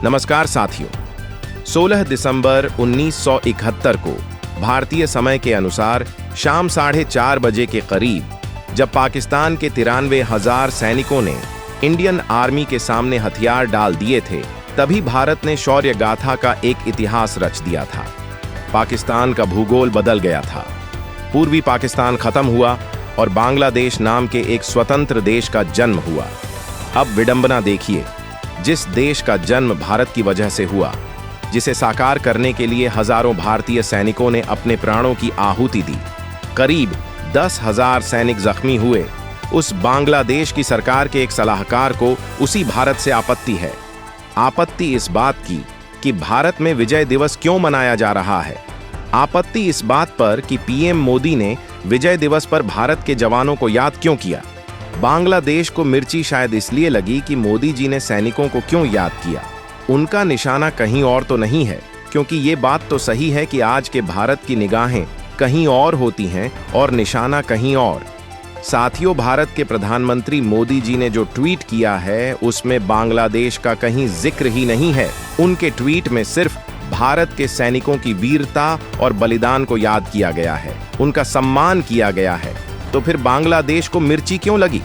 नमस्कार साथियों। 16 दिसंबर 1971 को भारतीय समय के अनुसार शाम 4:30 बजे के करीब जब पाकिस्तान के 93,000 सैनिकों ने इंडियन आर्मी के सामने हथियार डाल दिए थे, तभी भारत ने शौर्य गाथा का एक इतिहास रच दिया था। पाकिस्तान का भूगोल बदल गया था। पूर्वी पाकिस्तान खत्म हुआ और बांग्लादेश नाम के एक स्वतंत्र देश का जन्म हुआ। अब विडंबना देखिए, जिस देश का जन्म भारत की वजह से हुआ, जिसे साकार करने के लिए हजारों भारतीय सैनिकों ने अपने प्राणों की आहुति दी, करीब 10,000 सैनिक जख्मी हुए, उस बांग्लादेश की सरकार के एक सलाहकार को उसी भारत से आपत्ति है। आपत्ति इस बात की कि भारत में विजय दिवस क्यों मनाया जा रहा है। आपत्ति इस बात पर कि पीएम मोदी ने विजय दिवस पर भारत के जवानों को याद क्यों किया। बांग्लादेश को मिर्ची शायद इसलिए लगी कि मोदी जी ने सैनिकों को क्यों याद किया। उनका निशाना कहीं और तो नहीं है, क्योंकि ये बात तो सही है कि आज के भारत की निगाहें कहीं और होती हैं और निशाना कहीं और। साथियों, भारत के प्रधानमंत्री मोदी जी ने जो ट्वीट किया है उसमें बांग्लादेश का कहीं जिक्र ही नहीं है। उनके ट्वीट में सिर्फ भारत के सैनिकों की वीरता और बलिदान को याद किया गया है, उनका सम्मान किया गया है। तो फिर बांग्लादेश को मिर्ची क्यों लगी?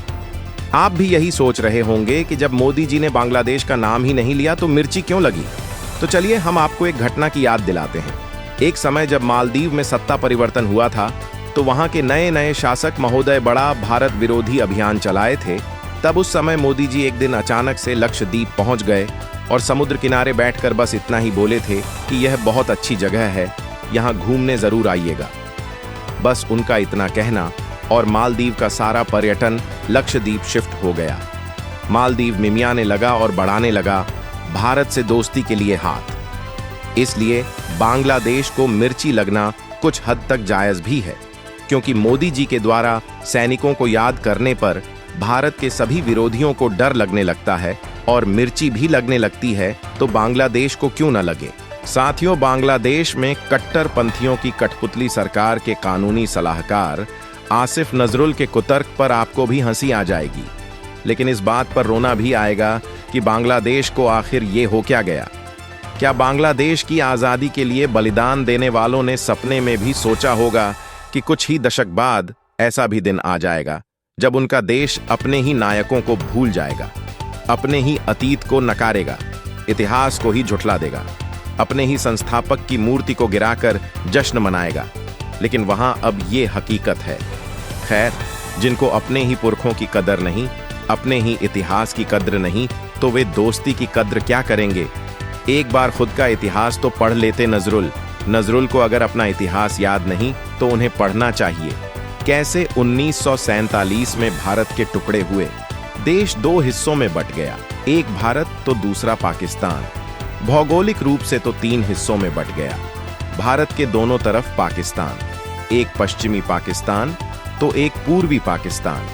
आप भी यही सोच रहे होंगे कि जब मोदी जी ने बांग्लादेश का नाम ही नहीं लिया तो मिर्ची क्यों लगी। तो चलिए हम आपको एक घटना की याद दिलाते हैं। एक समय जब मालदीव में सत्ता परिवर्तन हुआ था, तो वहां के नए नए शासक महोदय बड़ा भारत विरोधी अभियान चलाए थे। तब उस समय मोदी जी एक दिन अचानक से लक्षद्वीप पहुंच गए और समुद्र किनारे बैठकर बस इतना ही बोले थे कि यह बहुत अच्छी जगह है, यहाँ घूमने जरूर आइएगा। बस उनका इतना कहना और मालदीव का सारा पर्यटन लक्षद्वीप शिफ्ट हो गया। मालदीव मिमियाने लगा और बढ़ाने लगा भारत से दोस्ती के लिए हाथ। इसलिए बांग्लादेश को मिर्ची लगना कुछ हद तक जायज भी है, क्योंकि मोदी जी के द्वारा सैनिकों को याद करने पर भारत के सभी विरोधियों को डर लगने लगता है और मिर्ची भी लगने लगती है, तो बांग्लादेश को क्यों न लगे। साथियों, बांग्लादेश में कट्टरपंथियों की कठपुतली सरकार के कानूनी सलाहकार आसिफ नजरुल के कुतर्क पर आपको भी हंसी आ जाएगी, लेकिन इस बात पर रोना भी आएगा कि बांग्लादेश को आखिर ये हो क्या गया। क्या बांग्लादेश की आज़ादी के लिए बलिदान देने वालों ने सपने में भी सोचा होगा कि कुछ ही दशक बाद ऐसा भी दिन आ जाएगा जब उनका देश अपने ही नायकों को भूल जाएगा, अपने ही अतीत को नकारेगा, इतिहास को ही झुठला देगा, अपने ही संस्थापक की मूर्ति को गिराकर जश्न मनाएगा। लेकिन वहां अब ये हकीकत है। खैर, जिनको अपने ही पुरखों की कदर नहीं, अपने ही इतिहास की कद्र नहीं, तो वे दोस्ती की कद्र क्या करेंगे। एक बार खुद का इतिहास तो पढ़ लेते नजरुल को अगर अपना इतिहास याद नहीं तो उन्हें पढ़ना चाहिए। कैसे 1947 में भारत के टुकड़े हुए, देश दो हिस्सों में बट गया, एक भारत तो दूसरा पाकिस्तान। भौगोलिक रूप से तो 3 हिस्सों में बट गया। भारत के दोनों तरफ पाकिस्तान, एक पश्चिमी पाकिस्तान तो एक पूर्वी पाकिस्तान।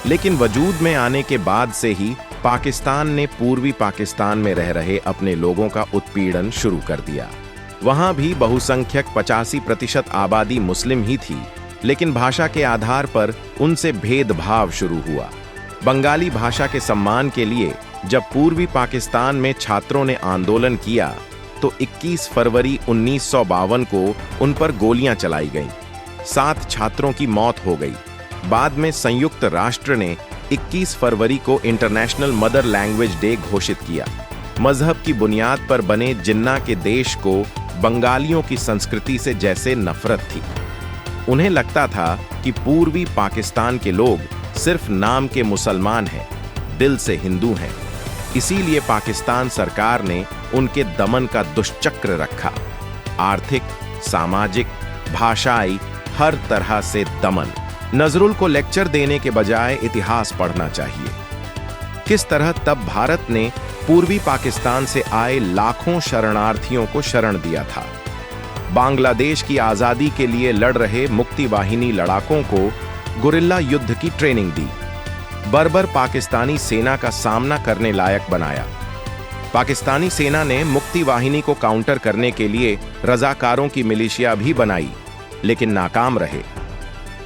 लेकिन वजूद में आने के बाद से ही पाकिस्तान ने पूर्वी पाकिस्तान में रह रहे अपने लोगों का उत्पीड़न शुरू कर दिया। वहां भी बहुसंख्यक 85% आबादी मुस्लिम ही थी, लेकिन भाषा के आधार पर उनसे भेदभाव शुरू हुआ। बंगाली भाषा के सम्मान के लिए जब पूर्वी पाकिस्तान में छात्रों ने आंदोलन किया तो 21 फरवरी 1952 को उन पर गोलियां चलाई गईं। 7 छात्रों की मौत हो गई। बाद में संयुक्त राष्ट्र ने 21 फरवरी को इंटरनेशनल मदर लैंग्वेज डे घोषित किया। मजहब की बुनियाद पर बने जिन्ना के देश को बंगालियों की संस्कृति से जैसे नफरत थी। उन्हें लगता था कि पूर्वी पाकिस्तान के लोग सिर्फ नाम के मुसलमान हैं, दिल से हिंदू हैं। इसीलिए पाकिस्तान सरकार ने उनके दमन का दुष्चक्र रखा। आर्थिक, सामाजिक, भाषाई, हर तरह से दमन। नजरुल को लेक्चर देने के बजाय इतिहास पढ़ना चाहिए। किस तरह तब भारत ने पूर्वी पाकिस्तान से आए लाखों शरणार्थियों को शरण दिया था। बांग्लादेश की आजादी के लिए लड़ रहे मुक्ति वाहिनी लड़ाकों को गुरिल्ला युद्ध की ट्रेनिंग दी। बर्बर पाकिस्तानी सेना का सामना करने लायक बनाया। पाकिस्तानी सेना ने मुक्ति वाहिनी को काउंटर करने के लिए रजाकारों की मिलिशिया भी बनाई, लेकिन नाकाम रहे।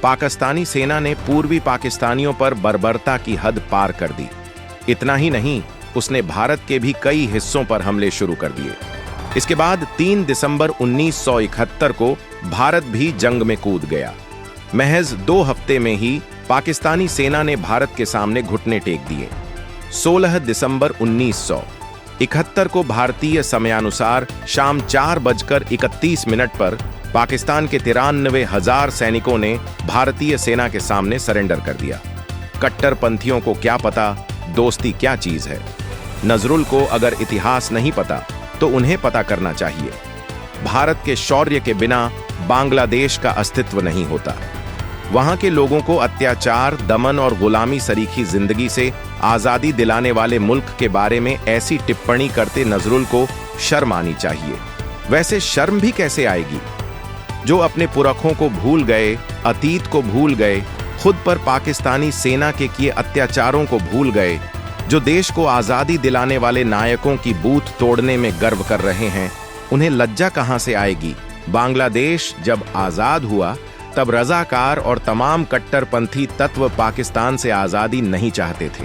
पाकिस्तानी सेना ने पूर्वी पाकिस्तानियों पर बर्बरता की हद पार कर दी। इतना ही नहीं, उसने भारत के भी कई हिस्सों पर हमले शुरू कर दिए। इसके बाद 3 दिसंबर 1971 को भारत भी जंग में कूद गया। महज 2 हफ्ते में ही पाकिस्तानी सेना ने भारत के सामने घुटने टेक दिए। 16 दिसंबर 1971 को भारतीय समयानुसार शाम 4:31 पर पाकिस्तान के 93,000 सैनिकों ने भारतीय सेना के सामने सरेंडर कर दिया। कट्टरपंथियों को क्या पता दोस्ती क्या चीज है। नजरुल को अगर इतिहास नहीं पता तो उन्हें पता करना चाहिए। भारत के शौर्य के बिना बांग्लादेश का अस्तित्व नहीं होता। वहां के लोगों को अत्याचार, दमन और गुलामी सरीखी जिंदगी से आजादी दिलाने वाले मुल्क के बारे में ऐसी टिप्पणी करते नजरुल को शर्म आनी चाहिए। वैसे शर्म भी कैसे आएगी जो अपने पुरखों को भूल गए, अतीत को भूल गए, खुद पर पाकिस्तानी सेना के किए अत्याचारों को भूल गए, जो देश को आजादी दिलाने वाले नायकों की बूथ तोड़ने में गर्व कर रहे हैं। उन्हें लज्जा कहां से आएगी। बांग्लादेश जब आजाद हुआ तब रजाकार और तमाम कट्टरपंथी तत्व पाकिस्तान से आजादी नहीं चाहते थे।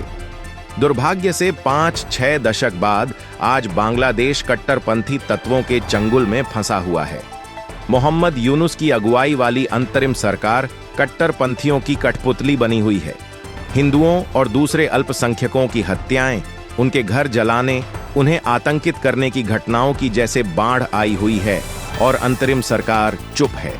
दुर्भाग्य से 5-6 दशक बाद आज बांग्लादेश कट्टरपंथी तत्वों के चंगुल में फंसा हुआ है। मोहम्मद यूनुस की अगुवाई वाली अंतरिम सरकार कट्टरपंथियों की कठपुतली बनी हुई है। हिंदुओं और दूसरे अल्पसंख्यकों की हत्याएं, उनके घर जलाने, उन्हें आतंकित करने की घटनाओं की जैसे बाढ़ आई हुई है और अंतरिम सरकार चुप है।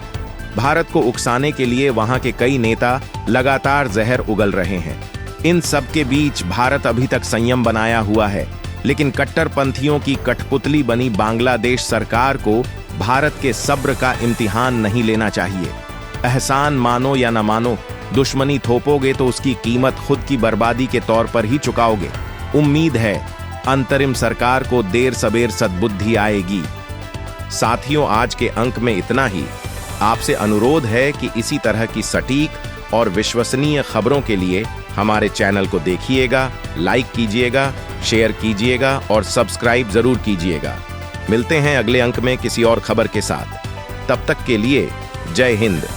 भारत को उकसाने के लिए वहां के कई नेता लगातार जहर उगल रहे हैं। इन सब के बीच भारत अभी तक संयम बनाया हुआ है, लेकिन कट्टरपंथियों की कठपुतली बनी बांग्लादेश सरकार को भारत के सब्र का इम्तिहान नहीं लेना चाहिए। एहसान मानो या न मानो, दुश्मनी थोपोगे तो उसकी कीमत खुद की बर्बादी के तौर पर ही चुकाओगे। उम्मीद है अंतरिम सरकार को देर सबेर सद्बुद्धि आएगी। साथियों, आज के अंक में इतना ही। आपसे अनुरोध है कि इसी तरह की सटीक और विश्वसनीय खबरों के लिए हमारे चैनल को देखिएगा, लाइक कीजिएगा, शेयर कीजिएगा और सब्सक्राइब जरूर कीजिएगा। मिलते हैं अगले अंक में किसी और खबर के साथ। तब तक के लिए जय हिंद।